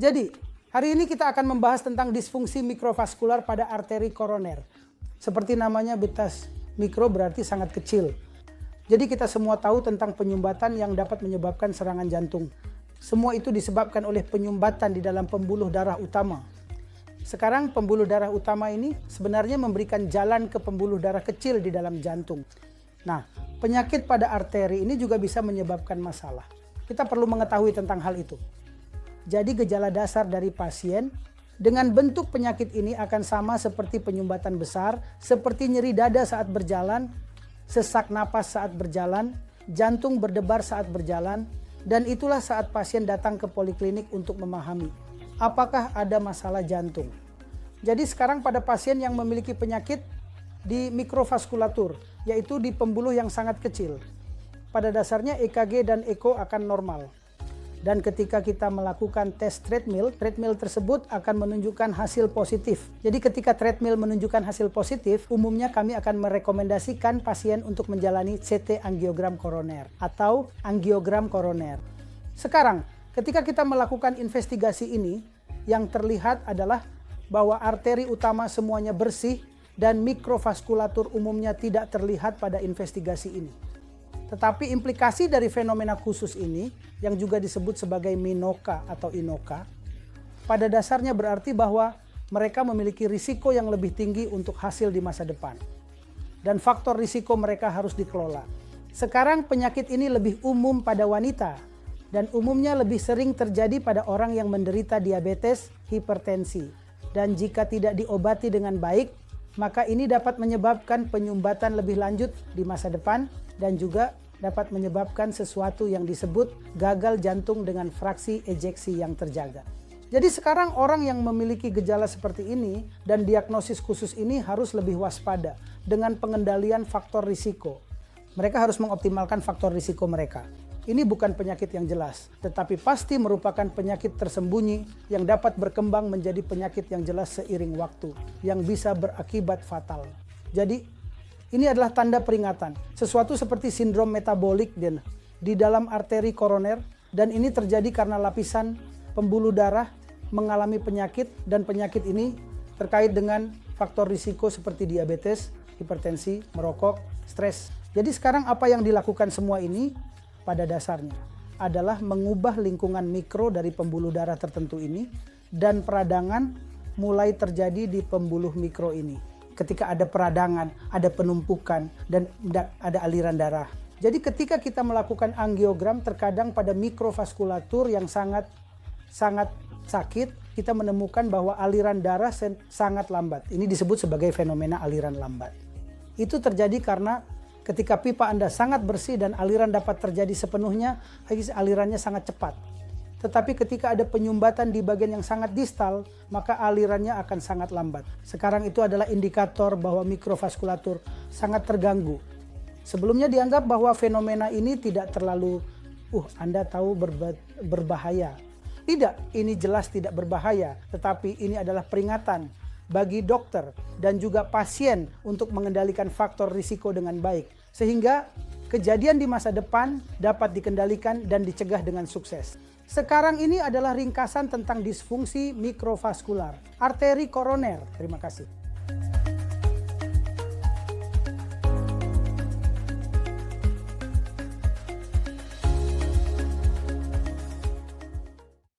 Jadi, hari ini kita akan membahas tentang disfungsi mikrovaskular pada arteri koroner. Seperti namanya betas mikro berarti sangat kecil. Jadi kita semua tahu tentang penyumbatan yang dapat menyebabkan serangan jantung. Semua itu disebabkan oleh penyumbatan di dalam pembuluh darah utama. Sekarang pembuluh darah utama ini sebenarnya memberikan jalan ke pembuluh darah kecil di dalam jantung. Nah, penyakit pada arteri ini juga bisa menyebabkan masalah. Kita perlu mengetahui tentang hal itu. Jadi gejala dasar dari pasien dengan bentuk penyakit ini akan sama seperti penyumbatan besar, seperti nyeri dada saat berjalan, sesak napas saat berjalan, jantung berdebar saat berjalan, dan itulah saat pasien datang ke poliklinik untuk memahami apakah ada masalah jantung. Jadi sekarang pada pasien yang memiliki penyakit di mikrovaskulatur, yaitu di pembuluh yang sangat kecil, pada dasarnya EKG dan eko akan normal. Dan ketika kita melakukan tes treadmill tersebut akan menunjukkan hasil positif. Jadi ketika treadmill menunjukkan hasil positif, umumnya kami akan merekomendasikan pasien untuk menjalani CT angiogram koroner atau angiogram koroner. Sekarang, ketika kita melakukan investigasi ini, yang terlihat adalah bahwa arteri utama semuanya bersih dan mikrovaskulatur umumnya tidak terlihat pada investigasi ini. Tetapi implikasi dari fenomena khusus ini, yang juga disebut sebagai MINOCA atau INOCA, pada dasarnya berarti bahwa mereka memiliki risiko yang lebih tinggi untuk hasil di masa depan. Dan faktor risiko mereka harus dikelola. Sekarang penyakit ini lebih umum pada wanita, dan umumnya lebih sering terjadi pada orang yang menderita diabetes, hipertensi. Dan jika tidak diobati dengan baik, maka ini dapat menyebabkan penyumbatan lebih lanjut di masa depan dan juga dapat menyebabkan sesuatu yang disebut gagal jantung dengan fraksi ejeksi yang terjaga. Jadi sekarang orang yang memiliki gejala seperti ini dan diagnosis khusus ini harus lebih waspada dengan pengendalian faktor risiko. Mereka harus mengoptimalkan faktor risiko mereka. Ini bukan penyakit yang jelas, tetapi pasti merupakan penyakit tersembunyi yang dapat berkembang menjadi penyakit yang jelas seiring waktu, yang bisa berakibat fatal. Jadi, ini adalah tanda peringatan, sesuatu seperti sindrom metabolik di dalam arteri koroner, dan ini terjadi karena lapisan pembuluh darah mengalami penyakit, dan penyakit ini terkait dengan faktor risiko seperti diabetes, hipertensi, merokok, stres. Jadi sekarang apa yang dilakukan semua ini pada dasarnya adalah mengubah lingkungan mikro dari pembuluh darah tertentu ini, dan peradangan mulai terjadi di pembuluh mikro ini. Ketika ada peradangan, ada penumpukan, dan ada aliran darah. Jadi ketika kita melakukan angiogram, terkadang pada mikrovaskulatur yang sangat sakit, kita menemukan bahwa aliran darah sangat lambat. Ini disebut sebagai fenomena aliran lambat. Itu terjadi karena ketika pipa Anda sangat bersih dan aliran dapat terjadi sepenuhnya, alirannya sangat cepat. Tetapi ketika ada penyumbatan di bagian yang sangat distal, maka alirannya akan sangat lambat. Sekarang itu adalah indikator bahwa mikrovaskulatur sangat terganggu. Sebelumnya dianggap bahwa fenomena ini tidak terlalu, Anda tahu berbahaya. Tidak, ini jelas tidak berbahaya, tetapi ini adalah peringatan bagi dokter dan juga pasien untuk mengendalikan faktor risiko dengan baik. Sehingga kejadian di masa depan dapat dikendalikan dan dicegah dengan sukses. Sekarang ini adalah ringkasan tentang disfungsi mikrovaskular, arteri koroner. Terima kasih.